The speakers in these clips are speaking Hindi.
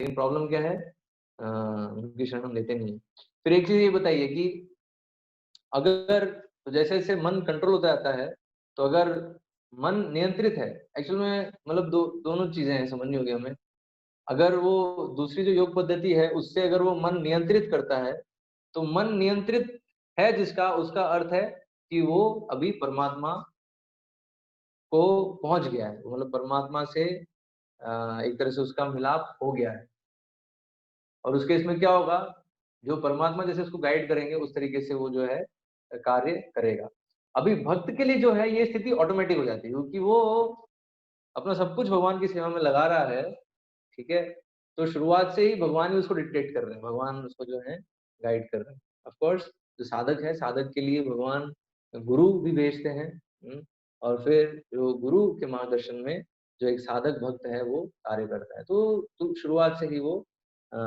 लेकिन प्रॉब्लम क्या है, उनकी शरण हम लेते नहीं। फिर एक चीज़ ये बताइए कि अगर तो जैसे-जैसे मन कंट्रोल होता जाता है, तो अगर मन नियंत्रित है, एक्चुअल में मतलब दोनों चीज़ें हैं, समझनी होगी हमें। अगर वो दूसरी जो योग पद्धति है, उससे अगर वो मन नियंत्रित करता है, तो मन नियंत्रित है जिसका, उसका अर्थ है कि वो अभी परमात्मा को पहुँच गया है। मतलब परमात्मा से एक तरह से उसका मिलाप हो गया है। और उस केस में क्या होगा, जो परमात्मा जैसे उसको गाइड करेंगे, उस तरीके से वो जो है कार्य करेगा। अभी भक्त के लिए जो है ये स्थिति ऑटोमैटिक हो जाती है, क्योंकि वो अपना सब कुछ भगवान की सेवा में लगा रहा है, ठीक है? तो शुरुआत से ही भगवान ही उसको डिक्टेट कर रहे हैं, भगवान उसको जो है गाइड कर रहे हैं। ऑफ कोर्स जो साधक है, साधक के लिए भगवान गुरु भी भेजते हैं, और फिर जो गुरु के मार्गदर्शन में जो एक साधक भक्त है वो कार्य करता है। तो शुरुआत से ही वो अ,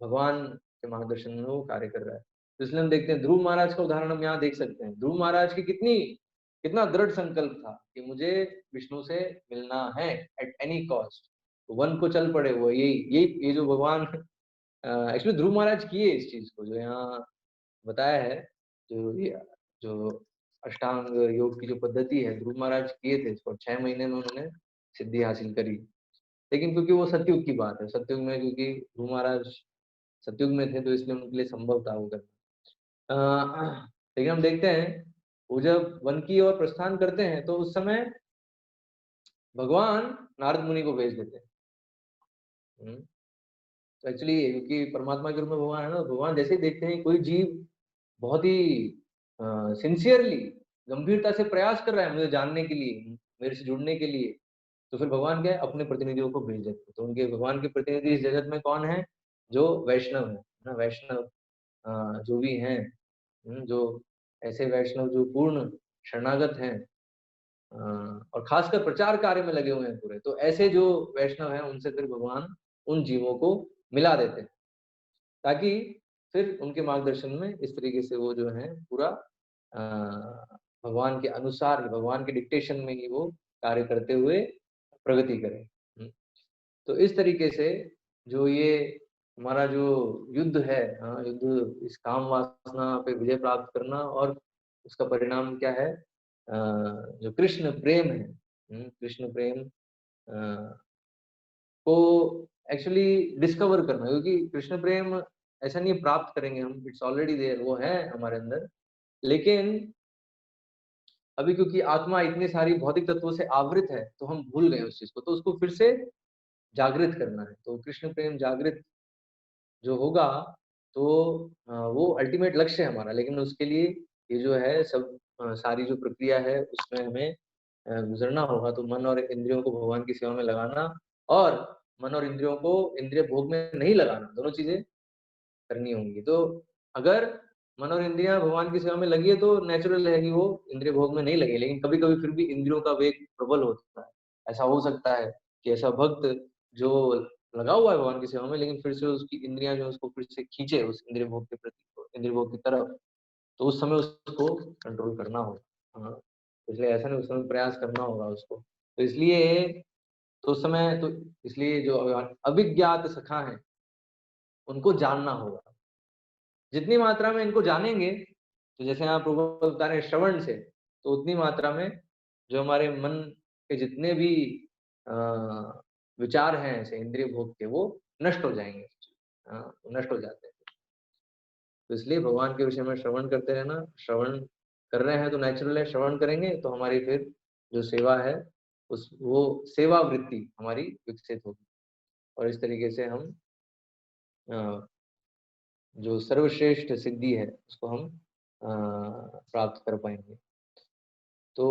भगवान के मार्गदर्शन में वो कार्य कर रहा है। तो इसलिए हम देखते हैं ध्रुव महाराज का उदाहरण हम यहाँ देख सकते हैं। ध्रुव महाराज की कितना दृढ़ संकल्प था कि मुझे विष्णु से मिलना है एट एनी कॉस्ट। वन को चल पड़े वो, यही यही ये जो भगवान एक्चुअली ध्रुव महाराज किए इस चीज को, जो यहाँ बताया है, जो ये जो अष्टांग योग की जो पद्धति है, ध्रुव महाराज किए थे इसको, 6 महीने में उन्होंने सिद्धि हासिल करी। लेकिन क्योंकि वो सतयुग की बात है, सतयुग में क्योंकि ध्रुव महाराज सतयुग में थे, तो इसलिए उनके लिए संभव था वो करना। लेकिन हम देखते हैं वो जब वन की ओर प्रस्थान करते हैं, तो उस समय भगवान नारद मुनि को भेज देते हैं। हम्म, तो एक्चुअली क्योंकि परमात्मा के रूप में भगवान है ना, भगवान जैसे ही देखते हैं कोई जीव बहुत ही सिंसियरली, गंभीरता से प्रयास कर रहा है मुझे जानने के लिए, मेरे से जुड़ने के लिए, तो फिर भगवान क्या है, अपने प्रतिनिधियों को भेज देते हैं। तो उनके भगवान के प्रतिनिधि इस जगत में कौन है, जो वैष्णव है ना, वैष्णव जो भी हैं, जो ऐसे वैष्णव जो पूर्ण शरणागत हैं, और खासकर प्रचार कार्य में लगे हुए हैं पूरे, तो ऐसे जो वैष्णव हैं उनसे फिर भगवान उन जीवों को मिला देते हैं, ताकि फिर उनके मार्गदर्शन में इस तरीके से वो जो है पूरा भगवान के अनुसार ही, भगवान के डिक्टेशन में ही वो कार्य करते हुए प्रगति करें। तो इस तरीके से जो ये हमारा जो युद्ध है, युद्ध इस काम वासना पे विजय प्राप्त करना, और उसका परिणाम क्या है, जो कृष्ण प्रेम है, कृष्ण प्रेम को एक्चुअली डिस्कवर करना, क्योंकि कृष्ण प्रेम ऐसा नहीं है प्राप्त करेंगे हम, इट्स ऑलरेडी देयर, वो है हमारे अंदर। लेकिन अभी क्योंकि आत्मा इतनी सारी भौतिक तत्वों से आवृत है, तो हम भूल गए उस चीज को, तो उसको फिर से जागृत करना है। तो कृष्ण प्रेम जागृत जो होगा, तो वो अल्टीमेट लक्ष्य है हमारा। लेकिन उसके लिए ये जो है सब सारी जो प्रक्रिया है उसमें हमें गुजरना होगा। तो मन और इंद्रियों को भगवान की सेवा में लगाना, और मन और इंद्रियों को इंद्रिय भोग में नहीं लगाना, दोनों चीजें करनी होंगी। तो अगर मन और इंद्रियां भगवान की सेवा में लगी है, तो नेचुरल है कि वो इंद्रिय भोग में नहीं लगे। लेकिन कभी कभी फिर भी इंद्रियों का वेग प्रबल होता है। ऐसा हो सकता है कि ऐसा भक्त जो लगा हुआ है भगवान की सेवा में, लेकिन फिर से उसकी इंद्रियां जो है उसको फिर से खींचे उस इंद्रिय भोग के प्रति, इंद्रिय भोग की तरफ, तो उस समय उसको कंट्रोल करना होगा। हाँ, इसलिए ऐसा नहीं, उस समय प्रयास करना होगा उसको। तो इसलिए तो उस समय तो इसलिए जो अभिज्ञात सखा है उनको जानना होगा। जितनी मात्रा में इनको जानेंगे, तो जैसे आप प्रभु बता रहे हैं श्रवण से, तो उतनी मात्रा में जो हमारे मन के जितने भी अ, विचार हैं ऐसे इंद्रिय भोग के, वो नष्ट हो जाएंगे। नष्ट हो जाते हैं। तो इसलिए भगवान के विषय में श्रवण करते रहना। श्रवण कर रहे हैं तो नेचुरल है, श्रवण करेंगे तो हमारी फिर जो सेवा है, उस वो सेवा वृत्ति हमारी विकसित होगी, और इस तरीके से हम अ, जो सर्वश्रेष्ठ सिद्धि है उसको हम प्राप्त कर पाएंगे। तो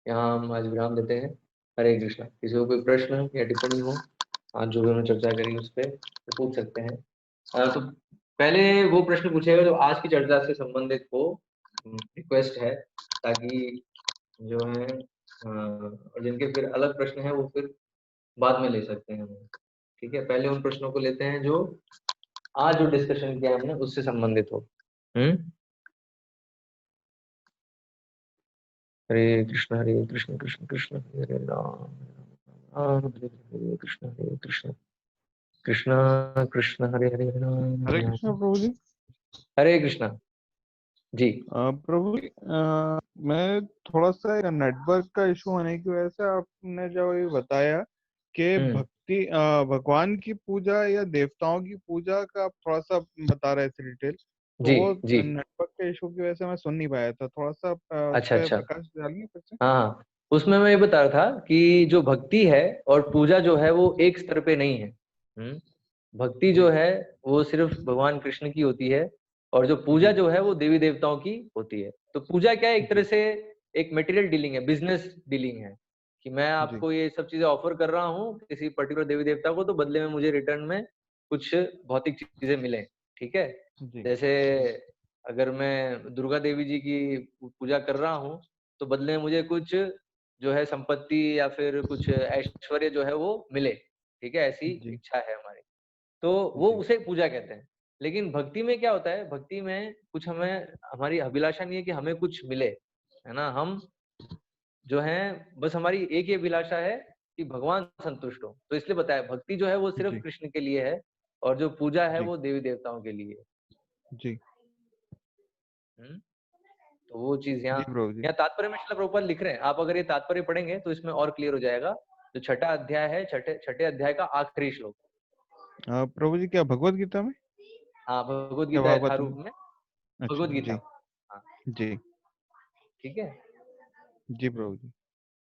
यहाँ हम आज विराम देते हैं। हरे कृष्णा। किसी को कोई प्रश्न या टिप्पणी हो, आज जो भी हमने चर्चा करी उस पर तो पूछ सकते हैं। तो पहले वो प्रश्न पूछेगा जो आज की चर्चा से संबंधित हो, रिक्वेस्ट है, ताकि जो है और जिनके फिर अलग प्रश्न है वो फिर बाद में ले सकते हैं हम। ठीक है, पहले उन प्रश्नों को लेते हैं जो आज जो डिस्कशन किया हमने उससे संबंधित हो। हरे कृष्ण कृष्ण कृष्ण हरे राम। हरे कृष्ण कृष्ण कृष्ण हरे हरे, हरे राम हरे हरे कृष्ण राम। प्रभु जी। हरे कृष्ण जी। प्रभु जी, मैं थोड़ा सा नेटवर्क का इशू होने की वजह से आपने जो ये बताया कि हम्म भक्ति भगवान की पूजा या देवताओं की पूजा का आप थोड़ा सा बता रहे थे डिटेल, तो जी वो जी। नेटवर्क के इशू की वजह से मैं सुन नहीं पाया था। थोड़ा सा उस अच्छा पर अच्छा। प्रकाश डालिए फिर से। हाँ हाँ, उसमें मैं ये बता रहा था कि जो भक्ति है और पूजा जो है वो एक स्तर पे नहीं है। भक्ति जो जी है वो सिर्फ भगवान कृष्ण की होती है, और जो पूजा जी जो है वो देवी देवताओं की होती है। तो पूजा क्या है, एक तरह जी से एक मटेरियल डीलिंग है, बिजनेस डीलिंग है, कि मैं जी आपको ये सब चीजें ऑफर कर रहा हूँ किसी पर्टिकुलर देवी देवता को, तो बदले में मुझे रिटर्न में कुछ भौतिक चीजें मिले। ठीक है। जी जैसे अगर मैं दुर्गा देवी जी की पूजा कर रहा हूँ, तो बदले में मुझे कुछ जो है संपत्ति या फिर कुछ ऐश्वर्य जो है वो मिले। ठीक है, ऐसी जी इच्छा है हमारी, तो वो जी उसे पूजा कहते हैं। लेकिन भक्ति में क्या होता है, भक्ति में कुछ हमें, हमारी अभिलाषा नहीं है कि हमें कुछ मिले, है ना। हम जो है बस हमारी एक ही अभिलाषा है कि भगवान संतुष्ट हो। तो इसलिए बताया भक्ति जो है वो सिर्फ जी कृष्ण के लिए है, और जो पूजा है जी वो देवी देवताओं के लिए है। जी हम्म? तो वो चीज यहाँ जी प्रभु जी। यहाँ तात्पर्य में श्रील प्रभुपाद लिख रहे हैं। आप अगर ये तात्पर्य पढ़ेंगे तो इसमें और क्लियर हो जाएगा। जो छठा अध्याय है, छठे छठे अध्याय का आखिरी श्लोक। प्रभु जी, क्या भगवत गीता में हाँ, भगवद या गीता भागवत यथारूप में? में, भगवद अच्छा गीता। जी हाँ, जी ठीक है। जी प्रभु जी।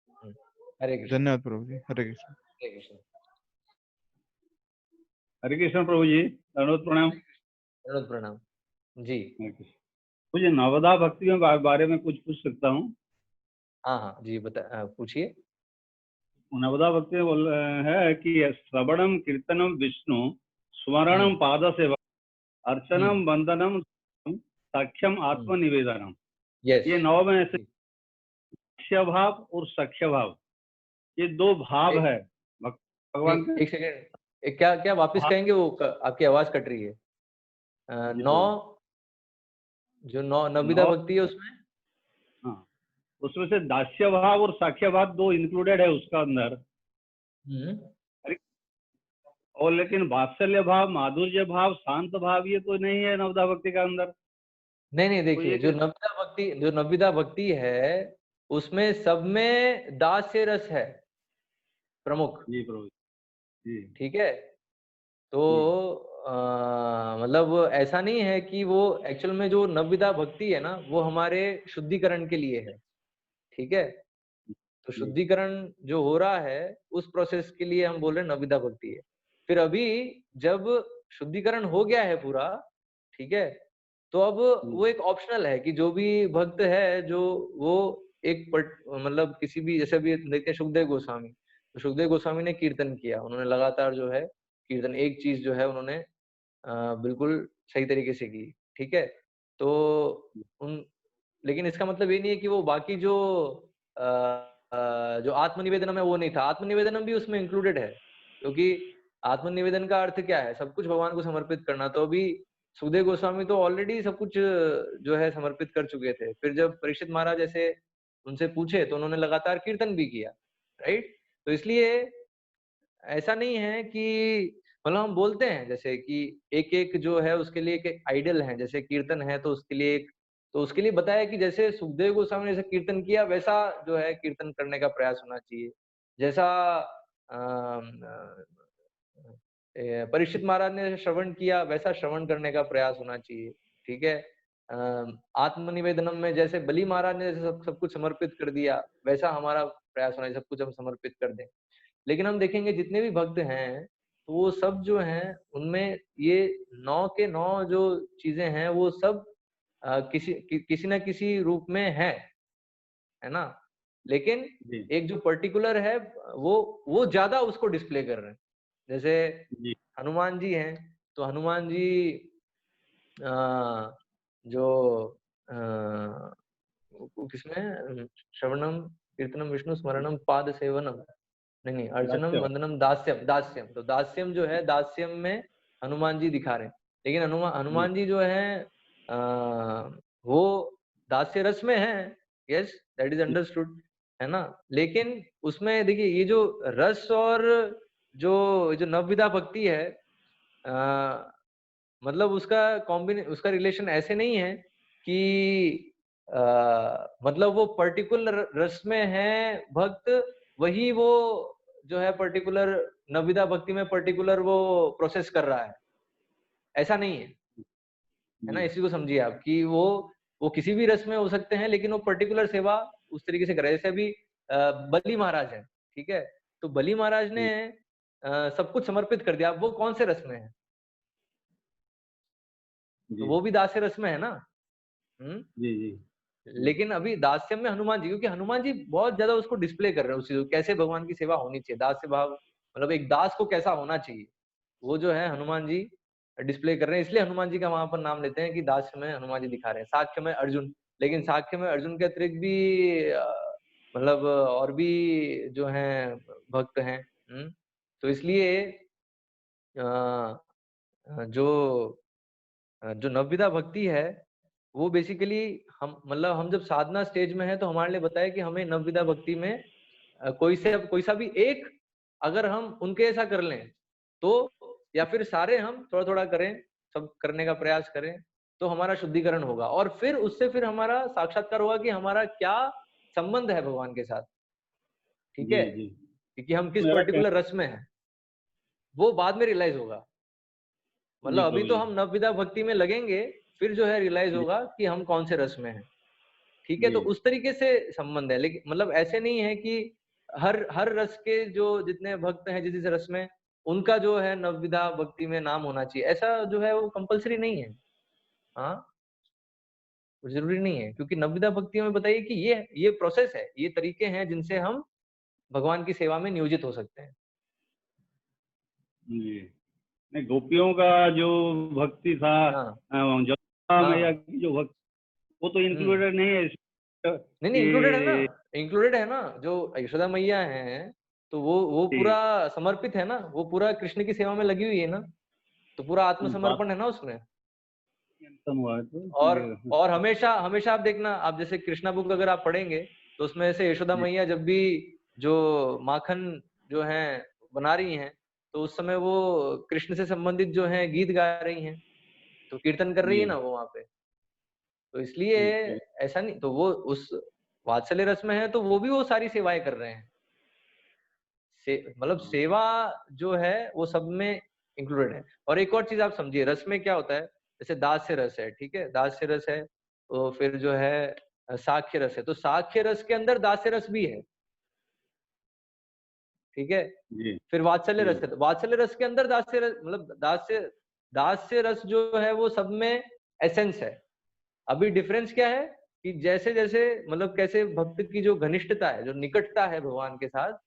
हम्म, हरे कृष्ण। धन्यवाद प्रभु जी। हरे कृष्ण। हरे कृष्ण। हरे कृष्ण प्रभु जी, दंडवत प्रणाम। दंडवत प्रणाम जी। हरे कृष्ण। मुझे नवदा भक्ति में बारे में कुछ पूछ सकता हूँ? हाँ हाँ जी, पूछिए। नवदा भक्ति में बोल है कि श्रवणम कीर्तनम विष्णु स्मरणम हम्म पाद सेवा हम्म अर्चनम वंदनम साक्ष्यम हम्म आत्मनिवेदनम। यस ये नौ में से जी। सख्य भाव और सख्य भाव, ये दो भाव एक है भगवान के। एक सेकेंड, एक क्या क्या वापस भाव कहेंगे, वो आपकी आवाज कट रही है। जी नौ, प्रभु। जो नौ नवविधा नौ, भक्ति है उसमें। हाँ, उसमें से दास्य भाव और साक्ष्य भाव दो इंक्लूडेड है उसका अंदर। हम्म और लेकिन वात्सल्य भाव, माधुर्य भाव, शांत भाव ये तो नहीं है नवदा भक्ति का अंदर। नहीं नहीं, तो देखिए ये जो कैसे? नवविधा भक्ति, जो नवविधा भक्ति है उसमें सब में दास्य रस है प्रमुख। जी प्रभु जी। ठीक है। तो जी मतलब ऐसा नहीं है कि वो एक्चुअल में जो नवविधा भक्ति है ना वो हमारे शुद्धिकरण के लिए है। ठीक है। तो जी शुद्धिकरण जो हो रहा है उस प्रोसेस के लिए हम बोल रहे हैं नवविधा भक्ति है। फिर अभी जब शुद्धिकरण हो गया है पूरा, ठीक है, तो अब जी वो एक ऑप्शनल है कि जो भी भक्त है जो वो मतलब किसी भी, जैसे अभी देखते हैं सुखदेव गोस्वामी, तो सुखदेव गोस्वामी ने कीर्तन किया, उन्होंने लगातार जो है कीर्तन, एक चीज जो है उन्होंने बिल्कुल सही तरीके से की। ठीक है। तो उन, लेकिन इसका मतलब ये नहीं है कि वो बाकी जो अ, जो आत्मनिवेदनम है वो नहीं था। आत्मनिवेदनम भी उसमें इंक्लूडेड है, क्योंकि आत्मनिवेदन का अर्थ क्या है, सब कुछ भगवान को समर्पित करना। तो अभी सुखदेव गोस्वामी तो ऑलरेडी सब कुछ जो है समर्पित कर चुके थे। फिर जब परीक्षित महाराज ऐसे उनसे पूछे तो उन्होंने लगातार कीर्तन भी किया। राइट। तो इसलिए ऐसा नहीं है कि, मतलब हम बोलते हैं जैसे कि एक एक जो है उसके लिए एक आइडल है, जैसे कीर्तन है तो उसके लिए एक, तो उसके लिए बताया कि जैसे सुखदेव गोस्वामी ने जैसे कीर्तन किया वैसा जो है कीर्तन करने का प्रयास होना चाहिए। जैसा परीक्षित महाराज ने श्रवण किया वैसा श्रवण करने का प्रयास होना चाहिए। ठीक है। आत्मनिवेदनम में जैसे बलि महाराज ने जैसे सब कुछ समर्पित कर दिया वैसा हमारा प्रयास होना चाहिए, सब कुछ हम समर्पित कर दें। लेकिन हम देखेंगे जितने भी भक्त हैं तो वो सब जो हैं उनमें ये नौ के नौ जो चीजें हैं वो सब किसी न किसी रूप में है ना। लेकिन जी एक जो पर्टिकुलर है वो ज्यादा उसको डिस्प्ले कर रहे हैं। जैसे जी हनुमान जी हैं, तो हनुमान जी जो किसमें, श्रवणम कीर्तनम विष्णु स्मरणम पाद सेवनम, नहीं अर्चनम दास्य वंदनम दास्यम, दास्यम, तो दास्यम जो है, दास्यम में हनुमान जी दिखा रहे हैं। लेकिन जी हनुमान जी जो है वो दास्य रस में है। यस, दैट इज जी अंडरस्टूड। है ना। लेकिन उसमें देखिए ये जो रस और जो नवविधा भक्ति है, मतलब उसका रिलेशन ऐसे नहीं है कि मतलब वो पर्टिकुलर रस में है भक्त, वही वो जो है पर्टिकुलर नवविधा भक्ति में पर्टिकुलर वो प्रोसेस कर रहा है, ऐसा नहीं है, है ना। जी इसी को समझिए आप कि वो किसी भी रस में हो सकते हैं, लेकिन वो पर्टिकुलर सेवा उस तरीके से कर रहे हैं। जैसे अभी बलि महाराज है, ठीक है, तो बलि महाराज ने सब कुछ समर्पित कर दिया। अब वो कौन से रस में है? तो जी वो भी दास्य रस में है ना। हम्म। जी जी लेकिन अभी दास्यम में हनुमान जी, क्योंकि हनुमान जी बहुत ज्यादा उसको डिस्प्ले कर रहे हैं, उस चीज को कैसे भगवान की सेवा होनी चाहिए, दास्य भाव, मतलब एक दास को कैसा होना चाहिए, वो जो है हनुमान जी डिस्प्ले कर रहे हैं। इसलिए हनुमान जी का वहां पर नाम लेते हैं कि दास्य में हनुमान जी दिखा रहे हैं। साक्ष्य में अर्जुन, लेकिन साक्ष्य में अर्जुन के अतिरिक्त भी मतलब और भी जो हैं भक्त हैं। तो इसलिए अ, जो जो नवविधा भक्ति है वो बेसिकली हम जब साधना स्टेज में है तो हमारे लिए बताया कि हमें नवविधा भक्ति में कोई सा भी एक अगर हम उनके ऐसा कर लें तो, या फिर सारे हम थोड़ा थोड़ा करें, सब करने का प्रयास करें, तो हमारा शुद्धिकरण होगा। और फिर उससे फिर हमारा साक्षात्कार होगा कि हमारा क्या संबंध है भगवान के साथ, ठीक जी है, जी। क्योंकि हम किस मेरा पर्टिकुलर रस में हैं वो बाद में रियलाइज होगा। जी मतलब अभी प्रभु तो जी। हम नवविधा भक्ति में लगेंगे, फिर जो है रियलाइज जी होगा कि हम कौन से रस में हैं, ठीक है। जी तो उस तरीके से संबंध है, लेकिन मतलब ऐसे नहीं है कि हर रस के जो जितने भक्त हैं जिस जिस रस में, उनका जो है नवविधा भक्ति में नाम होना चाहिए, ऐसा जो है वो कंपलसरी नहीं है। हाँ, वो जरूरी नहीं है, क्योंकि नवविधा भक्ति में बताइए कि ये प्रोसेस है, ये तरीके हैं जिनसे हम भगवान की सेवा में नियोजित हो सकते हैं। जी। नहीं, गोपियों का जो भक्ति था, हाँ जमुना मैया हाँ। की जो भक्ति, वो तो हम्म। इंक्लूडेड नहीं है इसमें नहीं इंक्लूडेड है ना, कि इंक्लूडेड है ना। जो यशोदा मैया है तो वो पूरा समर्पित है ना, वो पूरा कृष्ण की सेवा में लगी हुई है ना, तो पूरा बात आत्मसमर्पण है ना उसमें। खत्म हुआ है तो और ये। और हमेशा हमेशा आप देखना, आप जैसे कृष्णा बुक अगर आप पढ़ेंगे तो उसमें ऐसे यशोदा जी मैया जब भी जो माखन जो है बना रही हैं, तो उस समय वो कृष्ण से संबंधित जो है गीत गा रही हैं, तो कीर्तन कर रही है जी ना वो वहां पे। तो इसलिए ठीक है। ऐसा नहीं, तो वो उस वात्सल्य रस में है तो वो भी वो सारी सेवाएं कर रहे हैं। मतलब हाँ, सेवा जो है वो सब में इंक्लूडेड है। और एक और चीज आप समझिए, रस में क्या होता है, जैसे दास्य रस है, ठीक है, दास्य रस है, तो फिर जो है साक्ष्य रस है, तो साक्ष्य रस के अंदर दास्य रस भी है, ठीक है। जी फिर वात्सल्य जी रस है, तो वात्सल्य रस के अंदर दास्य रस, मतलब दास्य दास्य रस जो है वो सब में एसेंस है। अभी डिफरेंस क्या है कि जैसे जैसे मतलब कैसे भक्त की जो घनिष्ठता है, जो निकटता है भगवान के साथ,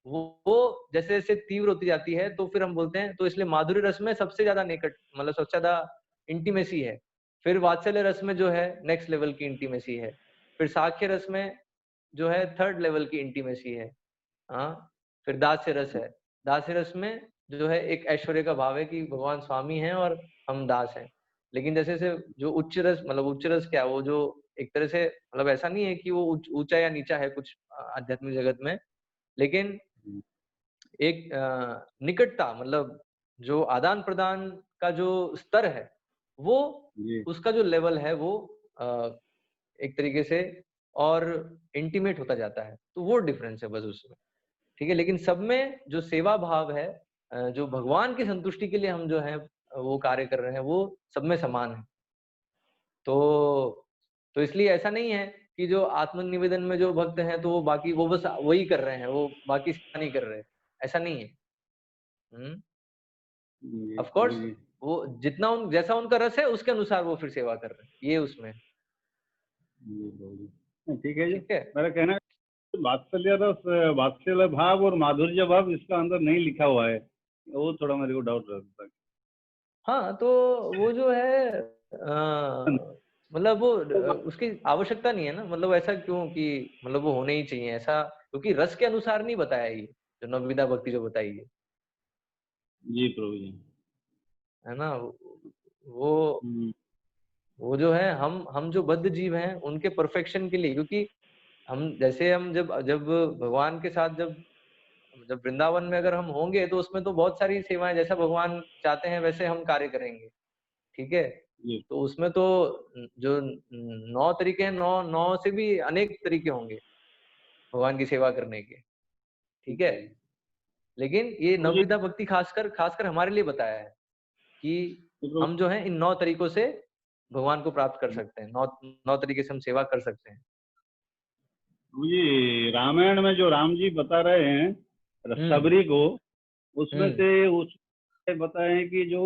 वो जैसे जैसे तीव्र होती जाती है, तो फिर हम बोलते हैं, तो इसलिए माधुर्य रस में सबसे ज्यादा निकट, मतलब सबसे ज्यादा इंटीमेसी है। फिर वात्सल्य रस में जो है नेक्स्ट लेवल की इंटीमेसी है। फिर साक्ष्य रस में जो है थर्ड लेवल की इंटीमेसी है। हाँ। फिर दास्य रस है, दास्य रस में जो है एक ऐश्वर्य का भाव है कि भगवान स्वामी हैं और हम दास हैं। लेकिन जैसे जैसे जो उच्च रस, मतलब उच्च रस क्या है, वो जो एक तरह से, मतलब ऐसा नहीं है कि वो ऊंचा या नीचा है कुछ आध्यात्मिक जगत में, लेकिन एक निकटता, मतलब जो आदान प्रदान का जो स्तर है, वो जी उसका जो लेवल है वो अ, एक तरीके से और इंटीमेट होता जाता है, तो वो डिफरेंस है बस उसमें, ठीक है। लेकिन सब में जो सेवा भाव है, जो भगवान की संतुष्टि के लिए हम जो है वो कार्य कर रहे हैं, वो सब में समान है। तो इसलिए ऐसा नहीं है कि जो आत्मनिवेदन में जो भक्त हैं तो वो बाकी वो बस वही कर रहे हैं, वो बाकी सेवा नहीं कर रहे, ऐसा नहीं है। हम्म। जी ऑफ प्रभु कोर्स जी। वो जितना जैसा उनका रस है उसके अनुसार वो फिर सेवा कर रहे हैं, ये उसमें, जी प्रभु जी। ठीक है जी। ठीक है। मेरा कहना है कि वात्सल्य रस, वात्सल्य भाव और माधुर्य भाव इसका अंदर नहीं लिखा हुआ है, वो थोड़ा मेरे को डाउट रहता हाँ तो वो जो है मतलब वो उसकी आवश्यकता नहीं है ना, मतलब ऐसा क्यों कि मतलब वो होने ही चाहिए ऐसा, क्योंकि रस के अनुसार नहीं बताया ये, जो नवविधा भक्ति जो बताई है, जी प्रभु जी। है ना। वो हम्म, वो जो है हम जो बद्ध जीव हैं उनके परफेक्शन के लिए, क्योंकि हम जैसे हम जब जब भगवान के साथ जब वृंदावन में अगर हम होंगे तो उसमें तो बहुत सारी सेवाएं, जैसा भगवान चाहते हैं वैसे हम कार्य करेंगे, ठीक है। जी तो उसमें तो जो 9 तरीके हैं, 9 से भी अनेक तरीके होंगे भगवान की सेवा करने के, ठीक है। लेकिन ये प्रभु जी, नवविधा भक्ति खासकर खासकर हमारे लिए बताया है कि प्रभु हम जो है इन 9 तरीकों से भगवान को प्राप्त कर सकते हैं, 9 तरीके से हम सेवा कर सकते हैं। जी, रामायण में जो राम जी बता रहे हैं हम्म सबरी को, उसमें हम्म से उस बताए हैं कि जो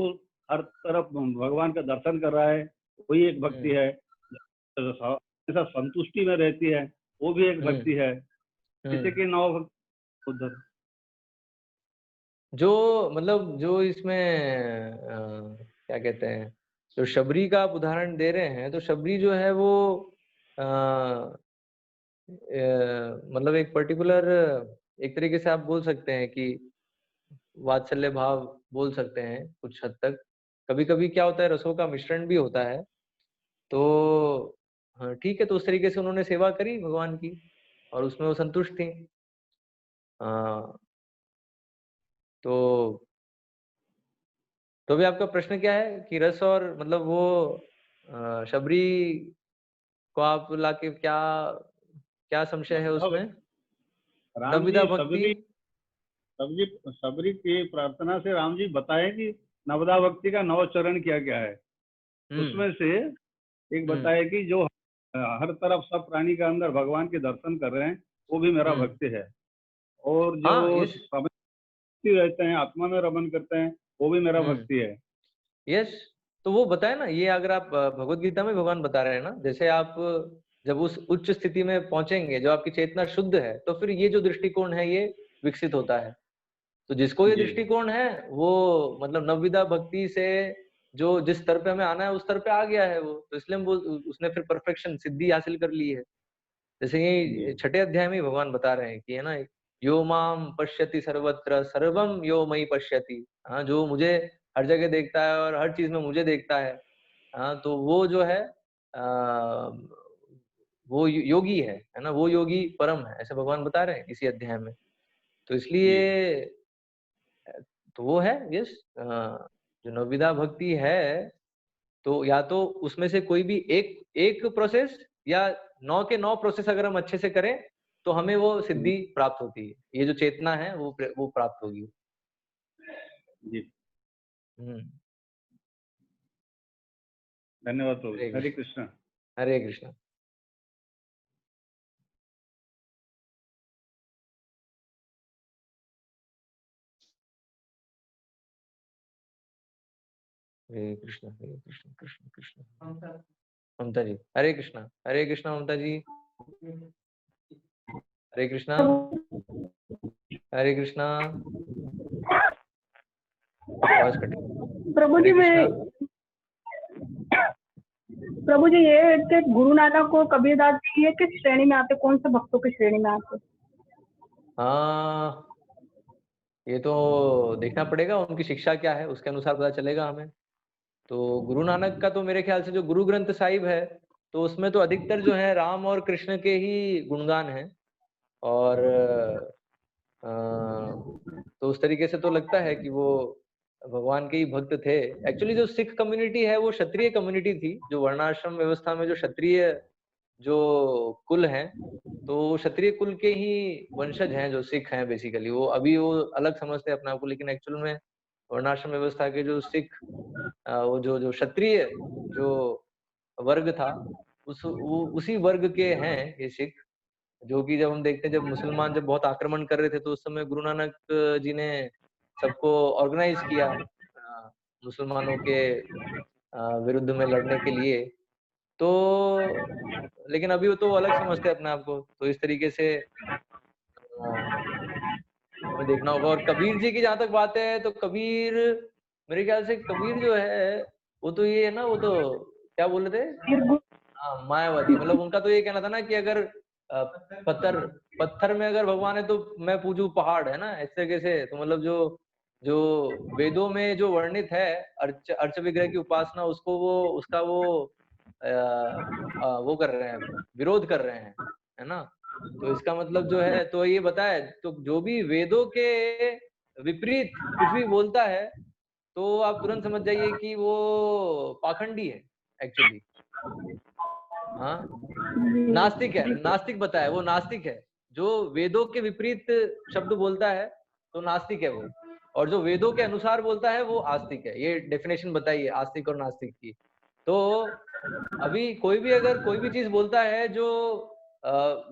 हर तरफ भगवान का दर्शन कर रहा है वही एक भक्ति हम्म है, ऐसा संतुष्टि में रहती है वो भी एक हम्म भक्ति है। जैसे हम्म कि नौ भक्ति उधर। जो मतलब जो इसमें क्या कहते हैं, जो शबरी का आप उदाहरण दे रहे हैं, तो शबरी जो है वो मतलब एक पर्टिकुलर, एक तरीके से आप बोल सकते हैं कि वात्सल्य भाव बोल सकते हैं कुछ हद तक। कभी कभी क्या होता है, रसों का मिश्रण भी होता है, तो हाँ ठीक है, तो उस तरीके से उन्होंने सेवा करी भगवान की और उसमें वो संतुष्ट थी। हाँ, तो भी आपका प्रश्न क्या है कि रस और मतलब वो शबरी को आप लाके क्या क्या संशय है उसमें? राम नवविधा जी भक्ति। सबरी सबरी सबरी की प्रार्थना से राम जी बताए कि नवदा भक्ति का नौ चरण क्या क्या है। हम्म उसमें से एक हम्म बताया कि जो हर तरफ सब प्राणी के अंदर भगवान के दर्शन कर रहे हैं वो भी मेरा हम्म। भक्त है। और जो हाँ यस। समझती रहते हैं आत्मा में रमन करते हैं वो भी मेरा हम्म भक्ति है। यस। तो वो बताए ना, ये अगर आप भगवत गीता में भगवान बता रहे हैं ना, जैसे आप जब उस उच्च स्थिति में पहुंचेंगे, जो आपकी चेतना शुद्ध है, तो फिर ये जो दृष्टिकोण है ये विकसित होता है। तो जिसको ये जी दृष्टिकोण है वो मतलब नवविधा भक्ति से जो जिस स्तर पे हमें आना है उस स्तर पे आ गया है वो, तो इसलिए हम बोल उसने फिर परफेक्शन सिद्धि हासिल कर ली है। जैसे जी ये छठे अध्याय में भगवान बता रहे हैं कि है ना, यो माम पश्यति सर्वत्र सर्वम यो मई पश्यति। हाँ, जो मुझे हर जगह देखता है और हर चीज में मुझे देखता है, हाँ, तो वो जो है वो योगी है ना, वो योगी परम है, ऐसे भगवान बता रहे हैं इसी अध्याय में। तो जी इसलिए तो वो है यस, जो नवविधा भक्ति है, तो या तो उसमें से कोई भी एक एक प्रोसेस या 9 के 9 प्रोसेस अगर हम अच्छे से करें तो हमें वो सिद्धि प्राप्त होती है, ये जो चेतना है वो प्राप्त होगी। जी। हम्म। धन्यवाद प्रभु। हरे हरे कृष्ण। कृष्ण। हरे कृष्ण। हरे कृष्ण हरे कृष्ण कृष्ण कृष्ण। ममता जी हरे कृष्ण। हरे कृष्ण ममता जी। हरे कृष्णा। हरे कृष्णा। आवाज कट रही। प्रभु हरे जी मैं कृष्णा। प्रभु जी ये कि गुरु नानक को कबीरदास जी ये किस श्रेणी में आते, कौन से भक्तों की श्रेणी में आते? हाँ, ये तो देखना पड़ेगा उनकी शिक्षा क्या है, उसके अनुसार पता चलेगा हमें। तो गुरु नानक का तो मेरे ख्याल से जो गुरु ग्रंथ साहिब है, तो उसमें तो अधिकतर जो है राम और कृष्ण के ही गुणगान हैं। और तो उस तरीके से तो लगता है कि वो भगवान के ही भक्त थे। एक्चुअली जो सिख कम्युनिटी है वो क्षत्रिय कम्युनिटी थी, जो वर्णाश्रम व्यवस्था में जो क्षत्रिय जो कुल हैं, तो क्षत्रिय कुल के ही वंशज हैं जो सिख हैं बेसिकली। वो अभी वो अलग समझते हैं अपने आप को, लेकिन एक्चुअल में वर्णाश्रम व्यवस्था के जो सिख वो जो जो क्षत्रिय जो वर्ग था, उसी वर्ग के हैं ये सिख। जो कि जब हम देखते हैं, जब मुसलमान जब बहुत आक्रमण कर रहे थे, तो उस समय गुरु नानक जी ने सबको ऑर्गेनाइज किया मुसलमानों के विरुद्ध में लड़ने के लिए। तो लेकिन अभी वो तो अलग समझते हैं अपने आप को, तो इस तरीके से हमें देखना होगा। और कबीर जी की जहां तक बात है, तो कबीर मेरे ख्याल से कबीर जो है वो तो ये है ना, वो तो क्या बोल रहे थे, फिर हाँ मायावादी। मतलब उनका तो ये कहना था ना कि अगर अ, पत्थर पत्थर में अगर भगवान है तो मैं पूजू पहाड़, है ना, इस तरीके से। तो मतलब जो जो वेदों में जो वर्णित है अर्च विग्रह की उपासना, उसको वो उसका वो वो कर रहे हैं, विरोध कर रहे हैं, है ना। तो इसका मतलब जो है, तो ये बताया, तो जो भी वेदों के विपरीत कुछ भी बोलता है तो आप तुरंत समझ जाइए कि वो पाखंडी है एक्चुअली। हाँ, नास्तिक है, नास्तिक बताया, वो नास्तिक है। जो वेदों के विपरीत शब्द बोलता है तो नास्तिक है वो, और जो वेदों के अनुसार बोलता है वो आस्तिक है। ये डेफिनेशन बताइए आस्तिक और नास्तिक की। तो अभी कोई भी अगर कोई भी चीज बोलता है जो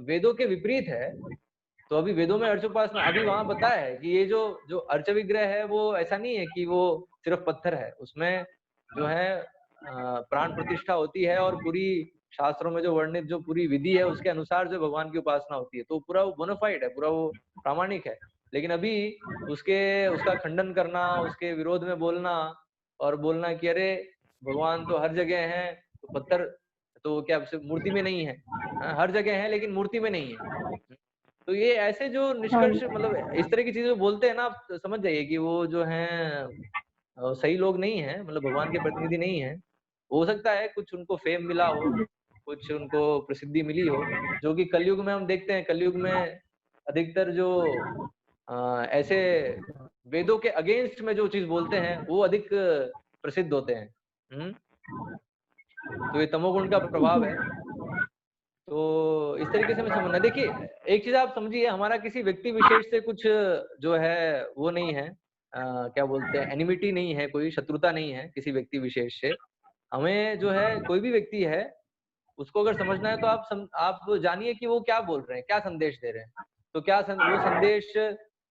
वेदों के विपरीत है, तो अभी वेदों में अर्चोपासना, अभी वहां बताया है कि ये जो जो अर्च विग्रह है वो ऐसा नहीं है कि वो सिर्फ पत्थर है, उसमें जो है प्राण प्रतिष्ठा होती है, और पूरी शास्त्रों में जो वर्णित जो पूरी विधि है उसके अनुसार जो भगवान की उपासना होती है, तो पूरा वो बोनाफाइड है, पूरा वो प्रामाणिक है। लेकिन अभी उसका खंडन करना, उसके विरोध में बोलना, और बोलना कि अरे भगवान तो हर जगह है, तो पत्थर तो क्या सिर्फ मूर्ति में नहीं है, हर जगह है लेकिन मूर्ति में नहीं है। तो ये ऐसे जो निष्कर्ष, मतलब इस तरह की चीजें बोलते हैं ना, आप समझ जाइए कि वो जो है सही लोग नहीं है, मतलब भगवान के प्रतिनिधि नहीं है। हो सकता है कुछ उनको फेम मिला हो, कुछ उनको प्रसिद्धि मिली हो, जो कि कलयुग में हम देखते हैं, कलयुग में अधिकतर जो ऐसे वेदों के अगेंस्ट में जो चीज बोलते हैं वो अधिक प्रसिद्ध होते हैं। तो ये तमोगुण का प्रभाव है। तो इस तरीके से हमें समझना। देखिए एक चीज आप समझिए, हमारा किसी व्यक्ति विशेष से कुछ जो है वो नहीं है, क्या बोलते हैं, एनिमिटी नहीं है, कोई शत्रुता नहीं है किसी व्यक्ति विशेष से। हमें जो है कोई भी व्यक्ति है उसको अगर समझना है तो आप जानिए कि वो क्या बोल रहे हैं, क्या संदेश दे रहे हैं। तो क्या वो संदेश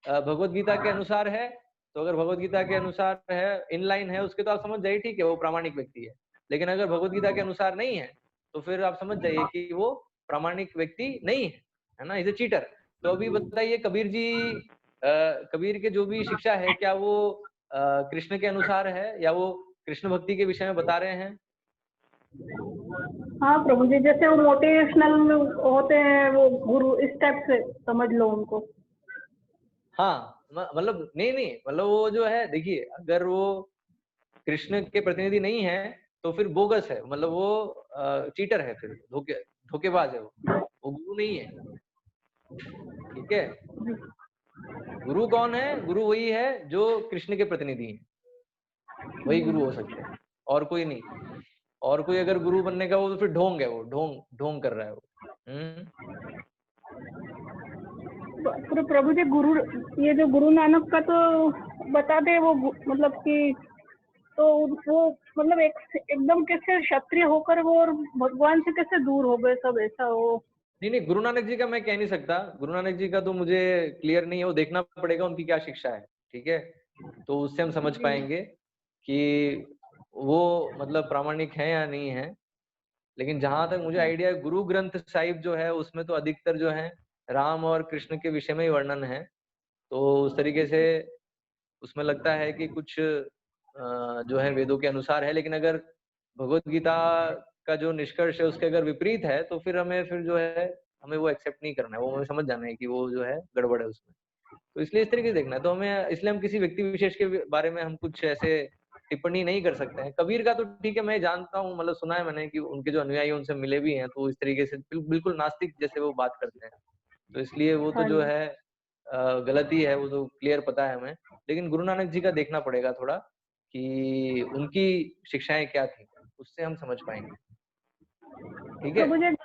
भगवत गीता के अनुसार है, तो अगर भगवत गीता के अनुसार है, इनलाइन है उसके, तो आप समझ जाइए ठीक है वो प्रामाणिक व्यक्ति है। लेकिन अगर भगवत गीता के अनुसार नहीं है तो फिर आप समझ जाइए कि वो प्रामाणिक व्यक्ति नहीं है ना, इज ए चीटर। तो अभी बताइए कबीर जी, कबीर के जो भी शिक्षा है क्या वो कृष्ण के अनुसार है, या वो कृष्ण भक्ति के विषय में बता रहे हैं? हाँ प्रभु जी, जैसे वो मोटिवेशनल होते हैं वो गुरु, इस टाइप से समझ लो उनको। हाँ, मतलब नहीं, मतलब वो जो है, देखिए अगर वो कृष्ण के प्रतिनिधि नहीं है तो फिर बोगस है, मतलब वो चीटर है, फिर धोखेबाज है, वो गुरु नहीं है। ठीक है, गुरु कौन है? गुरु वही है जो कृष्ण के प्रतिनिधि हैं, वही गुरु हो सकते हैं, और कोई नहीं। और कोई अगर गुरु बनने का, वो तो फिर ढोंग है, वो ढोंग कर रहा है वो। तो प्रभु जी गुरु, ये जो गुरु नानक का तो बता दे वो मतलब कि, तो वो मतलब एकदम कैसे क्षत्रिय होकर वो और भगवान से कैसे दूर हो गए सब, ऐसा वो? नहीं, गुरु नानक जी का मैं कह नहीं सकता, गुरु नानक जी का तो मुझे क्लियर नहीं है, वो देखना पड़ेगा उनकी क्या शिक्षा है। ठीक है, तो उससे हम समझ पाएंगे कि वो मतलब प्रामाणिक है या नहीं है। लेकिन जहां तक मुझे आइडिया है, गुरु ग्रंथ साहिब जो है उसमें तो अधिकतर जो है राम और कृष्ण के विषय में ही वर्णन है। तो उस तरीके से उसमें लगता है कि कुछ जो है वेदों के अनुसार है। लेकिन अगर भगवत गीता का जो निष्कर्ष है उसके अगर विपरीत है तो फिर फिर जो है हमें वो एक्सेप्ट नहीं करना है, वो हमें समझ जाना है कि वो जो है गड़बड़ है उसमें। तो इसलिए इस तरीके से देखना है। तो हमें, इसलिए हम किसी व्यक्ति विशेष के बारे में हम कुछ ऐसे टिप्पणी नहीं कर सकते हैं। कबीर का तो ठीक है, मैं जानता हूँ, मतलब सुना है मैंने कि उनके जो अनुयायी उनसे मिले भी हैं, तो इस तरीके से बिल्कुल नास्तिक जैसे वो बात करते हैं। तो इसलिए वो तो जो है गलत ही है, वो तो क्लियर पता है हमें। लेकिन गुरु नानक जी का देखना पड़ेगा थोड़ा कि उनकी शिक्षाएं क्या थी, उससे हम समझ पाएंगे। ठीक है, प्रभु जी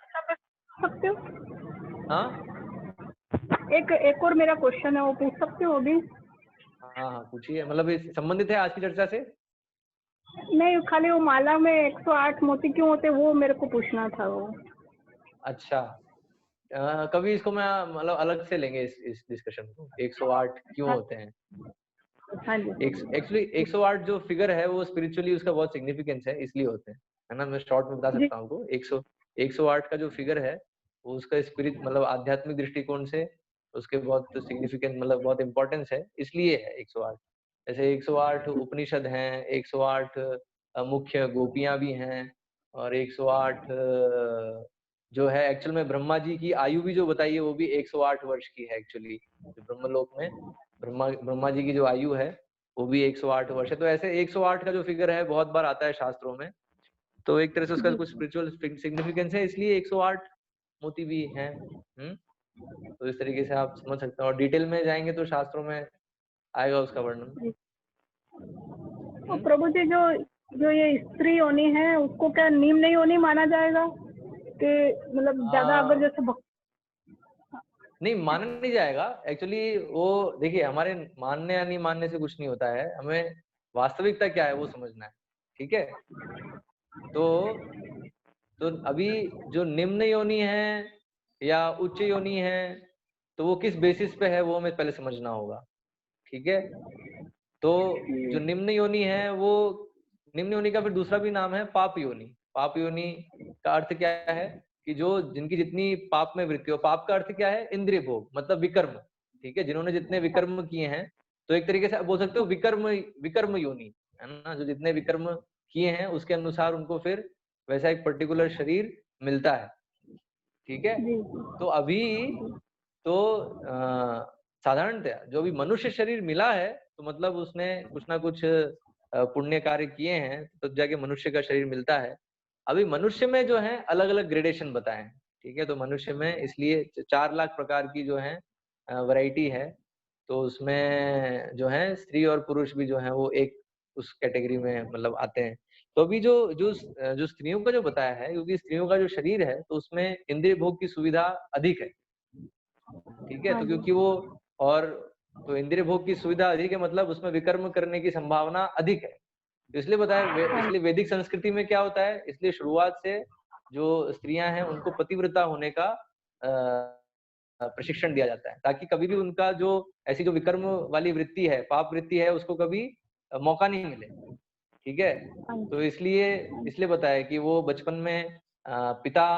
सकते हो? हाँ एक और मेरा क्वेश्चन है, वो पूछ सकते हो अभी? हाँ पूछिए, मतलब इस संबंधित है आज की चर्चा से? नहीं, खाली वो माला में 108 मोती क्यों होते वो मेरे को पूछना था वो। अच्छा, कभी इसको मैं मतलब अलग से लेंगे इस डिस्कशन को, 108 क्यों होते हैं। हाँ जी। एक्चुअली 108 जो फिगर है वो स्पिरिचुअली उसका बहुत सिग्निफिकेंस है, इसलिए होते हैं, है ना। मैं शॉर्ट में बता सकता हूँ आपको, 108 का जो फिगर है वो उसका स्पिरिट मतलब आध्यात्मिक दृष्टिकोण से उसके बहुत सिग्निफिकेंट, मतलब बहुत इंपॉर्टेंस है, इसलिए है 108। जैसे 108 उपनिषद हैं, 108 मुख्य गोपियां भी हैं, और 108 जो है एक्चुअल में ब्रह्मा जी की आयु भी जो बताई है वो भी 108 वर्ष की है एक्चुअली। ब्रह्मलोक में ब्रह्मा जी की जो आयु है वो भी 108 वर्ष है। तो ऐसे 108 का जो फिगर है बहुत बार आता है शास्त्रों में, तो एक तरह से उसका कुछ स्पिरिचुअल सिग्निफिकेंस है, इसलिए 108 मोती भी हैं। तो इस तरीके से आप समझ सकते हो, और डिटेल में जाएंगे तो शास्त्रों में आएगा उसका वर्णन। तो प्रभु जी जो जो ये स्त्री योनि है उसको क्या निम्न योनि माना जाएगा कि मतलब ज्यादा अगर जैसे नहीं, माना नहीं जाएगा एक्चुअली। वो देखिए, हमारे मानने या नहीं मानने से कुछ नहीं होता है, हमें वास्तविकता क्या है वो समझना है, ठीक है। तो अभी जो निम्न योनि है या उच्च योनि है, तो वो किस बेसिस पे है वो हमें पहले समझना होगा, ठीक है। तो जो निम्न योनि है, वो निम्न योनि का फिर दूसरा भी नाम है पाप योनि। पाप योनि का अर्थ क्या है कि जो जिनकी जितनी पाप में वृत्ति हो, पाप का अर्थ क्या है, इंद्रिय भोग मतलब विकर्म, ठीक है। जिन्होंने जितने विकर्म किए हैं, तो एक तरीके से आप बोल सकते हो विकर्म योनि, है ना। जो जितने विकर्म किए हैं उसके अनुसार उनको फिर वैसा एक पर्टिकुलर शरीर मिलता है, ठीक है। तो अभी तो साधारणतः जो भी मनुष्य शरीर मिला है, तो मतलब उसने कुछ ना कुछ पुण्य कार्य किए हैं, तो जाके मनुष्य का शरीर मिलता है। अभी मनुष्य में जो है अलग अलग ग्रेडेशन बताए हैं, ठीक है। तो मनुष्य में इसलिए 4 लाख प्रकार की जो है वैरायटी है। तो उसमें जो है स्त्री और पुरुष भी जो है वो एक उस कैटेगरी में मतलब आते हैं। तो अभी जो जो जो स्त्रियों का जो बताया है, क्योंकि स्त्रियों का जो शरीर है तो उसमें इंद्रिय भोग की सुविधा अधिक है, ठीक है। तो क्योंकि वो और तो इंद्रिय भोग की सुविधा अधिक है, मतलब उसमें विकर्म करने की संभावना अधिक है। तो इसलिए बताया, इसलिए वैदिक संस्कृति में क्या होता है, इसलिए शुरुआत से जो स्त्रियां हैं उनको पतिव्रता होने का प्रशिक्षण दिया जाता है, ताकि कभी भी उनका जो ऐसी जो विकर्म वाली वृत्ति है, पाप वृत्ति है, उसको कभी मौका नहीं मिले, ठीक है। तो इसलिए बताया कि वो बचपन में पिता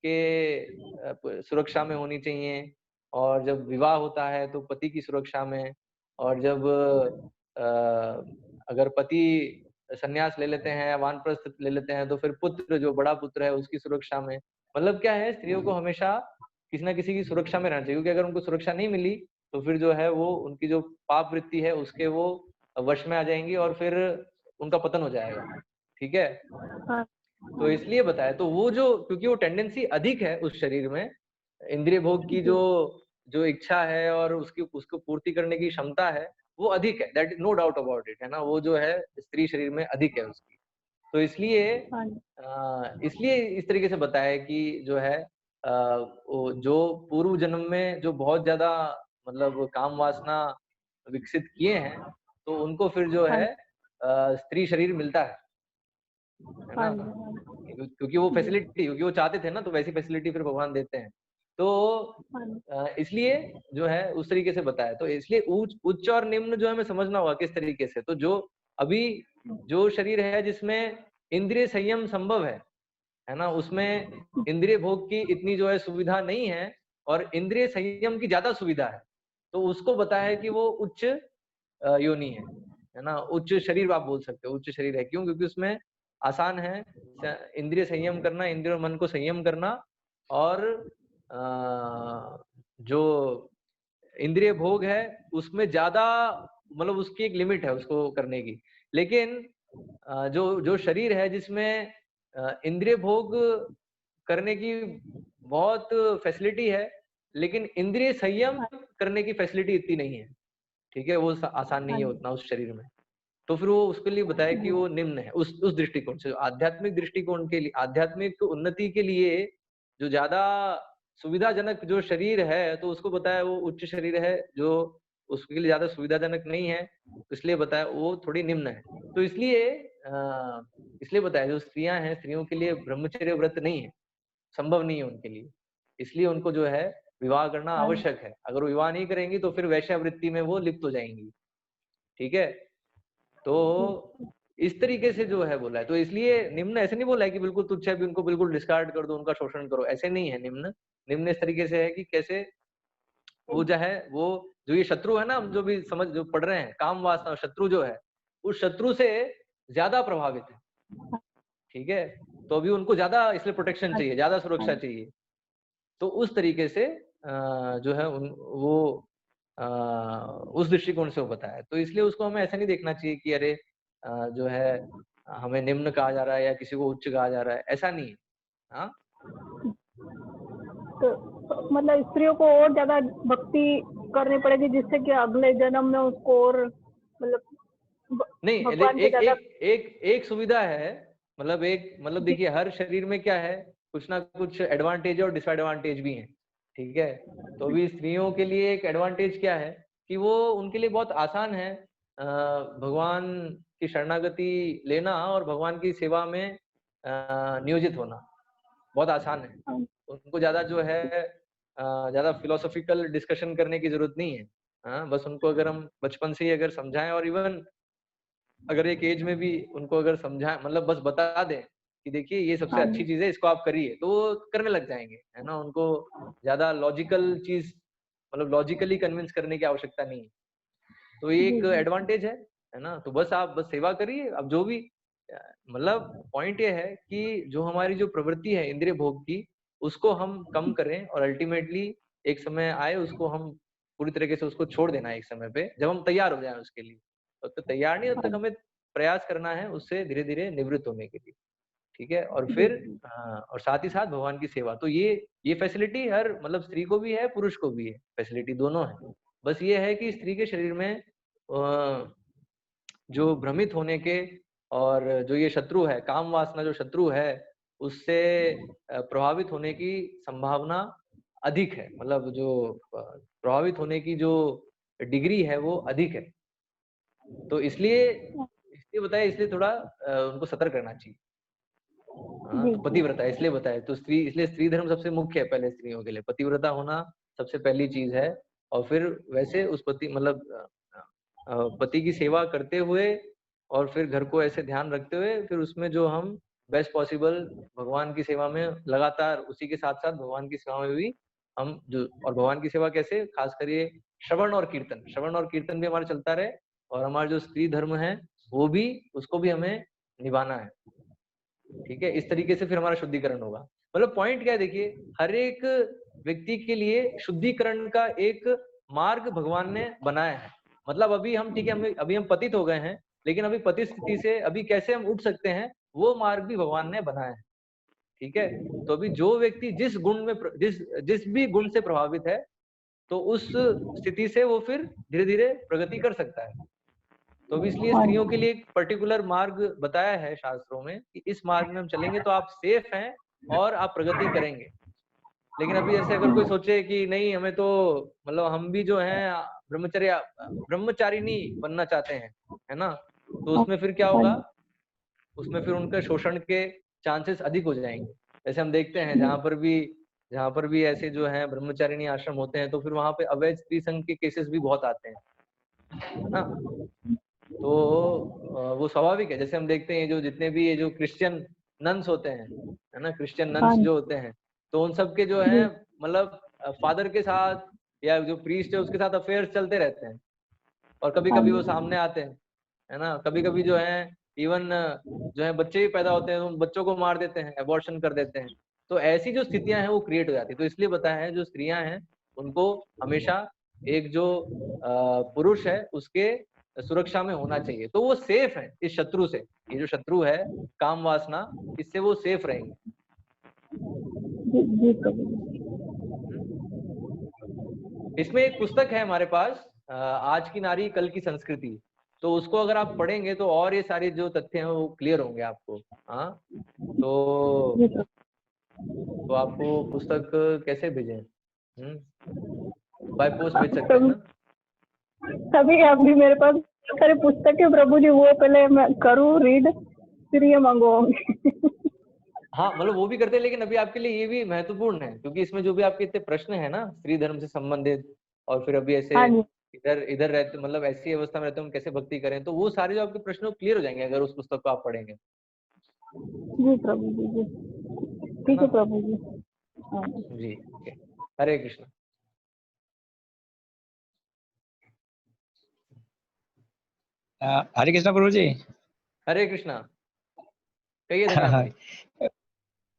के सुरक्षा में होनी चाहिए, और जब विवाह होता है तो पति की सुरक्षा में, और जब अगर पति संन्यास ले लेते हैं, वानप्रस्थ ले लेते हैं, तो फिर पुत्र जो बड़ा पुत्र है उसकी सुरक्षा में। मतलब क्या है, स्त्रियों को हमेशा किसी ना किसी की सुरक्षा में रहना चाहिए, क्योंकि अगर उनको सुरक्षा नहीं मिली तो फिर जो है वो उनकी जो पाप वृत्ति है उसके वो वश में आ जाएंगी, और फिर उनका पतन हो जाएगा, ठीक है। तो इसलिए बताया, तो वो जो क्योंकि वो टेंडेंसी अधिक है उस शरीर में, इंद्रिय भोग की जो इच्छा है और उसको पूर्ति करने की क्षमता है वो अधिक है, that no doubt about it, है ना। वो जो है स्त्री शरीर में अधिक है उसकी। तो इसलिए इस तरीके से बताया कि जो है जो पूर्व जन्म में जो बहुत ज्यादा मतलब काम वासना विकसित किए हैं, तो उनको फिर जो है स्त्री शरीर मिलता है ना। क्योंकि वो फैसिलिटी, क्योंकि वो चाहते थे ना, तो वैसी फैसिलिटी फिर भगवान देते हैं। तो इसलिए जो है उस तरीके से बताया। तो इसलिए उच्च और निम्न जो हमें समझना होगा किस तरीके से। तो जो अभी जो शरीर है जिसमें इंद्रिय संयम संभव है ना, उसमें इंद्रिय भोग की इतनी जो है सुविधा नहीं है, और इंद्रिय संयम की ज्यादा सुविधा है, तो उसको बताया है कि वो उच्च योनि है ना। उच्च शरीर आप बोल सकते हो, उच्च शरीर है। क्यों? क्योंकि उसमें आसान है इंद्रिय संयम करना, इंद्रिय और मन को संयम करना, और जो इंद्रिय भोग है उसमें ज्यादा मतलब उसकी एक लिमिट है उसको करने की। लेकिन जो जो शरीर है जिसमें इंद्रिय भोग करने की बहुत फैसिलिटी है, लेकिन इंद्रिय संयम करने की फैसिलिटी इतनी नहीं है, ठीक है। वो आसान नहीं है उतना उस शरीर में। तो फिर वो उसके लिए बताया कि वो निम्न है उस दृष्टिकोण से। आध्यात्मिक दृष्टिकोण के लिए, आध्यात्मिक उन्नति के लिए जो ज्यादा सुविधाजनक जो शरीर है, तो उसको बताया वो उच्च शरीर है। जो उसके लिए ज्यादा सुविधाजनक नहीं है, इसलिए बताया वो थोड़ी निम्न है। तो इसलिए बताया जो स्त्रियां हैं, स्त्रियों के लिए ब्रह्मचर्य व्रत नहीं है, संभव नहीं है उनके लिए। इसलिए उनको जो है विवाह करना आवश्यक है। अगर वो विवाह नहीं करेंगी तो फिर वैश्यावृत्ति में वो लिप्त हो जाएंगी, ठीक है। तो इस तरीके से जो है बोला है। तो इसलिए निम्न ऐसे नहीं बोला है कि बिल्कुल तुच्छ है, भी उनको बिल्कुल डिस्कार्ड कर दो, उनका शोषण करो, ऐसे नहीं है। निम्न इस तरीके से है कि कैसे वो जो है, वो जो ये शत्रु है ना, हम जो भी जो पढ़ रहे हैं, काम वासना शत्रु जो है, उस शत्रु से ज्यादा प्रभावित है, ठीक है। तो अभी उनको ज्यादा इसलिए प्रोटेक्शन चाहिए, ज्यादा सुरक्षा चाहिए। तो उस तरीके से जो है वो उस दृष्टिकोण से वो बताया। तो इसलिए उसको हमें ऐसा नहीं देखना चाहिए कि अरे जो है हमें निम्न कहा जा रहा है या किसी को उच्च कहा जा रहा है, ऐसा नहीं है। हाँ, मतलब स्त्रियों को और ज्यादा भक्ति करनी पड़ेगी, जिससे कि अगले जन्म में उसको और मतलब नहीं, भगवान के एक ज्यादा। एक एक एक सुविधा है, मतलब देखिए हर शरीर में क्या है, कुछ ना कुछ एडवांटेज और डिसएडवांटेज भी हैं, ठीक है। तो अभी स्त्रियों के लिए एक एडवांटेज क्या है कि वो उनके लिए बहुत आसान है भगवान की शरणागति लेना और भगवान की सेवा में नियोजित होना बहुत आसान है। उनको ज्यादा जो है ज्यादा फिलोसॉफिकल डिस्कशन करने की जरूरत नहीं है। बस उनको अगर हम बचपन से ही अगर समझाएं और इवन अगर एक एज में भी उनको अगर समझाएं, मतलब बस बता दें कि देखिए ये सबसे हाँ अच्छी जी, चीज है, इसको आप करिए, तो वो करने लग जाएंगे, है ना। उनको ज्यादा लॉजिकल चीज मतलब लॉजिकली कन्विंस करने की आवश्यकता नहीं है। तो ये जी एक जी एडवांटेज है ना। तो बस आप बस सेवा करिए। अब जो भी मतलब पॉइंट ये है कि जो हमारी जो प्रवृत्ति है इंद्रिय भोग की, उसको हम कम करें और अल्टीमेटली एक समय आए उसको हम पूरी तरीके से उसको छोड़ देना है एक समय पे, जब हम तैयार हो जाए उसके लिए। तब तक तैयार नहीं, तब हाँ तक हमें प्रयास करना है उससे धीरे धीरे निवृत्त होने के लिए, ठीक है। और जी फिर और साथ ही साथ भगवान की सेवा, तो ये फैसिलिटी हर मतलब स्त्री को भी है पुरुष को भी है, फैसिलिटी दोनों है। बस ये है कि स्त्री के शरीर में जो भ्रमित होने के और जो ये शत्रु है, काम वासना जो शत्रु है, उससे प्रभावित होने की संभावना अधिक है। मतलब जो प्रभावित होने की जो डिग्री है वो अधिक है। तो इसलिए इसलिए बताया, इसलिए थोड़ा उनको सतर्क रहना चाहिए। जी तो जी पतिव्रता इसलिए बताया, तो स्त्री इसलिए स्त्री धर्म सबसे मुख्य है पहले स्त्रियों के लिए, पतिव्रता होना सबसे पहली चीज है। और फिर वैसे उस पति मतलब पति की सेवा करते हुए और फिर घर को ऐसे ध्यान रखते हुए फिर उसमें जो हम बेस्ट पॉसिबल भगवान की सेवा में लगातार उसी के साथ साथ भगवान की सेवा में भी हम जो, और भगवान की सेवा कैसे, खास कर ये श्रवण और कीर्तन भी हमारा चलता रहे, और हमारा जो स्त्री धर्म है वो भी, उसको भी हमें निभाना है, ठीक है। इस तरीके से फिर हमारा शुद्धिकरण होगा। मतलब पॉइंट क्या है देखिए, हर एक व्यक्ति के लिए शुद्धिकरण का एक मार्ग भगवान ने बनाया है। मतलब अभी हम ठीक है, अभी हम पतित हो गए हैं, लेकिन अभी पतित स्थिति से अभी कैसे हम उठ सकते हैं, वो मार्ग भी भगवान ने बनाया है, ठीक है। तो अभी जो व्यक्ति जिस गुण में जिस भी गुण से प्रभावित है, तो उस स्थिति से वो फिर धीरे धीरे प्रगति कर सकता है। तो अब इसलिए हाँ स्त्रियों के लिए एक पर्टिकुलर मार्ग बताया है शास्त्रों में कि इस मार्ग में हम चलेंगे तो आप सेफ हैं और आप प्रगति करेंगे। लेकिन अभी ऐसे अगर कोई सोचे कि नहीं हमें तो मतलब हम भी जो है ब्रह्मचारिणी बनना चाहते हैं, है ना, तो हाँ उसमें फिर क्या हाँ होगा, उसमें फिर उनके शोषण के चांसेस अधिक हो जाएंगे। जैसे हम देखते हैं जहाँ पर भी ऐसे जो है ब्रह्मचारिणी आश्रम होते हैं, तो फिर वहां पे अवैध स्त्री संघ के केसेस भी बहुत आते हैं, है ना। तो वो स्वाभाविक है। जैसे हम देखते हैं जो जितने भी ये जो क्रिश्चियन नन्स होते हैं, है ना, क्रिश्चियन हाँ नन्स जो होते हैं, तो उन सब के जो है जी मतलब फादर के साथ या जो प्रीस्ट है उसके साथ अफेयर्स चलते रहते हैं, और कभी हाँ कभी वो जी सामने आते हैं, है ना। कभी कभी जो है इवन जो है बच्चे भी पैदा होते हैं तो उन बच्चों को मार देते हैं, अबॉर्शन कर देते हैं। तो ऐसी जो स्थितियां हैं वो क्रिएट हो जाती है। तो इसलिए बताया है जो स्त्रियां हैं उनको हमेशा एक जो पुरुष है उसके सुरक्षा में होना चाहिए, तो वो सेफ है इस शत्रु से। ये जो शत्रु है काम वासना, इससे वो सेफ रहेंगे। जी प्रभु जी। इसमें एक पुस्तक है हमारे पास, आज की नारी कल की संस्कृति, तो उसको अगर आप पढ़ेंगे तो और ये सारे जो तथ्य हैं वो क्लियर होंगे आपको। हाँ, जी तो प्रभु। आपको पुस्तक कैसे भेजें? बाय पोस्ट भेज सकते हैं प्रभु ना? तभी अभी मेरे पास बहुत सारी पुस्तक है प्रभु जी, वो पहले मैं करूँ रीड, फिर ये मंगवाऊंगी। हाँ, मतलब वो भी करते हैं, लेकिन अभी आपके लिए ये भी महत्वपूर्ण है क्योंकि इसमें जो भी आपके इतने प्रश्न है ना स्त्री धर्म से संबंधित, और फिर अभी ऐसे हाँ जी इधर इधर रहते मतलब ऐसी अवस्था में रहते हम कैसे भक्ति करें, तो वो सारे जो आपके प्रश्न क्लियर हो जाएंगे अगर उस पुस्तक को आप पढ़ेंगे, जी प्रभु जी जी। है ठीक ना। है प्रभु जी। हाँ जी, ओके। हरे कृष्ण। हरे कृष्णा प्रभु जी। हरे कृष्णा। कहिए धन्यवाद भाई। कल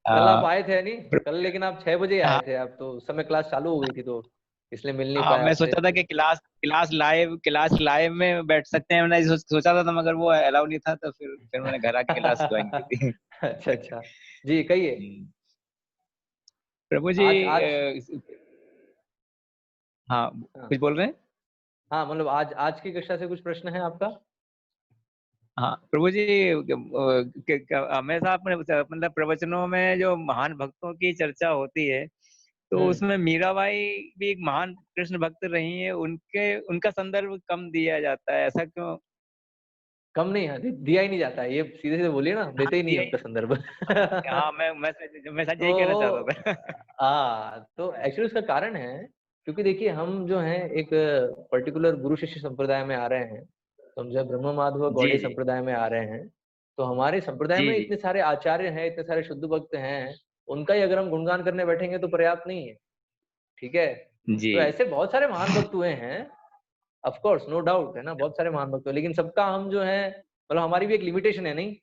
आप आए थे नहीं कल, लेकिन आप 6 बजे आए थे, आप तो उस समय क्लास चालू हो गई थी, तो इसलिए मिल नहीं पाया मैं आपसे। सोचा था कि क्लास लाइव में बैठ सकते हैं, मैंने सोचा था मगर वो अलाउ नहीं था, तो फिर मैंने घर आके क्लास ज्वाइन की थी। अच्छा अच्छा, जी कहिए। प्रभु जी, आज आज हाँ, हाँ कुछ बोल रहे हैं? हाँ, मतलब आज की कक्षा से कुछ प्रश्न है आपका? हाँ प्रभु जी, हमेशा अपने मतलब प्रवचनों में जो महान भक्तों की चर्चा होती है, तो उसमें मीराबाई भी एक महान कृष्ण भक्त रही है, उनका संदर्भ कम दिया जाता है, ऐसा क्यों? कम नहीं है, दिया ही नहीं जाता है, ये सीधे सीधे बोलिए ना, हाँ देते ही नहीं है दिया उनका संदर्भ। हाँ, मैं सच यही कहना तो चाहता था। हाँ, तो एक्चुअली उसका कारण है, क्योंकि देखिए हम जो है एक पर्टिकुलर गुरु शिष्य संप्रदाय में आ रहे हैं, तो हम जब ब्रह्म माधव जी गौड़ीय जी संप्रदाय में आ रहे हैं, तो हमारे संप्रदाय जी में जी इतने सारे आचार्य हैं, इतने सारे शुद्ध भक्त हैं, उनका ही अगर हम गुणगान करने बैठेंगे तो पर्याप्त नहीं है, ठीक है? जी तो ऐसे बहुत सारे महान भक्त हुए हैं, ऑफ कोर्स नो डाउट है ना, बहुत सारे महान भक्त हुए, लेकिन सबका हम जो है मतलब हमारी भी एक लिमिटेशन है नहीं,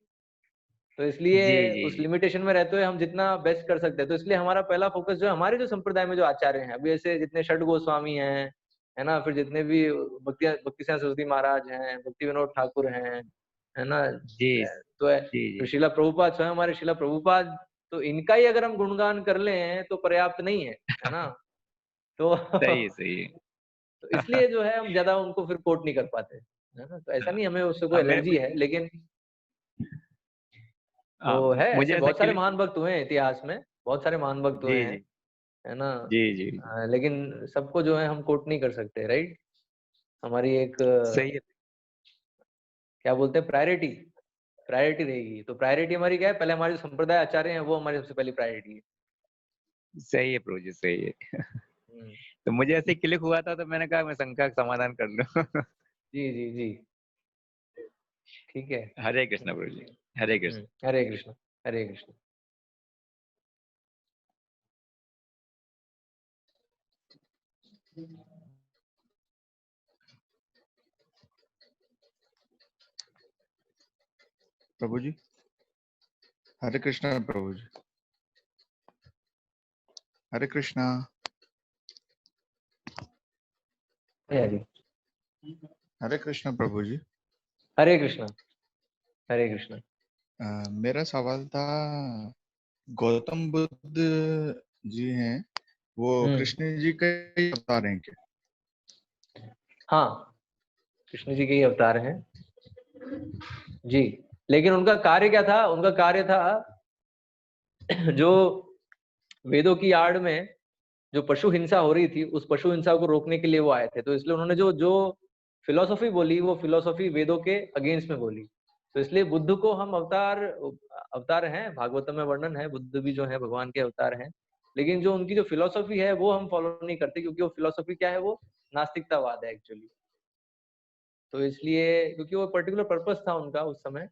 तो इसलिए जी जी उस जी लिमिटेशन में रहते हुए हम जितना बेस्ट कर सकते हैं, तो इसलिए हमारा पहला फोकस जो है हमारे जो संप्रदाय में जो आचार्य हैं, अभी ऐसे जितने षड गोस्वामी हैं, है ना, फिर जितने भी भक्ति सिंह सरस्वती महाराज हैं, भक्ति विनोद ठाकुर हैं, है ना, जी तो है, जी फिर जी शिला प्रभुपाद स्वयं हमारे शिला प्रभुपाद, तो इनका ही अगर हम गुणगान कर लें तो पर्याप्त नहीं है ना, तो सही है। तो इसलिए जो है हम ज्यादा उनको फिर कोट नहीं कर पाते, है ना, तो ऐसा नहीं हमें उससे कोई अब मैं एलर्जी है, लेकिन तो है मुझे ऐसे ऐसा बहुत सारे क्लिक। महान भक्त हुए हैं इतिहास में, बहुत सारे महान भक्त हुए जी हैं, जी है ना, जी जी लेकिन सबको जो है हम कोट नहीं कर सकते, राइट? हमारी एक सही है। क्या बोलते हैं, प्रायोरिटी, प्रायोरिटी रहेगी, तो प्रायोरिटी हमारी क्या है, पहले हमारे जो संप्रदाय आचार्य हैं वो हमारी सबसे पहली प्रायोरिटी है। सही है प्रभु जी, सही है। हम्म, तो मुझे ऐसे क्लिक हुआ था, तो मैंने कहा मैं शंका का समाधान कर लूं। जी जी जी, ठीक है। हरे कृष्ण प्रभु जी, हरे कृष्ण। हरे कृष्ण, हरे कृष्ण। प्रभु जी, हरे कृष्णा प्रभु जी, हरे कृष्णा। हरे हरे कृष्णा प्रभु जी। हरे कृष्ण, हरे कृष्ण। मेरा सवाल था, गौतम बुद्ध जी हैं, वो कृष्ण जी के ही अवतार हैं क्या? हाँ, कृष्ण जी के ही अवतार हैं जी, लेकिन उनका कार्य क्या था, उनका कार्य था जो वेदों की आड़ में जो पशु हिंसा हो रही थी, उस पशु हिंसा को रोकने के लिए वो आए थे, तो इसलिए उन्होंने जो जो फिलोसॉफी बोली, वो फिलोसॉफी वेदों के अगेंस्ट में बोली, तो इसलिए बुद्ध को हम अवतार, अवतार हैं, भागवतम में वर्णन है, बुद्ध भी जो है भगवान के अवतार हैं, लेकिन जो उनकी जो फिलोसॉफी है वो हम फॉलो नहीं करते, क्योंकि वो फिलोसॉफी क्या है, वो नास्तिकतावाद है एक्चुअली, तो इसलिए क्योंकि वो पर्टिकुलर पर्पस था उनका उस समय,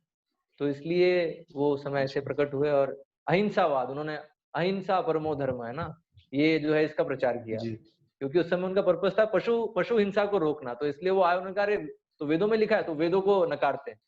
तो इसलिए वो उस समय ऐसे प्रकट हुए, और अहिंसावाद, उन्होंने अहिंसा परमो धर्म, है ना, ये जो है इसका प्रचार किया, जी क्योंकि उस समय उनका पर्पस था पशु पशु हिंसा को रोकना, तो इसलिए वो आए, उन्होंने कहा अरे तो वेदों में लिखा है, तो वेदों को नकारते हैं,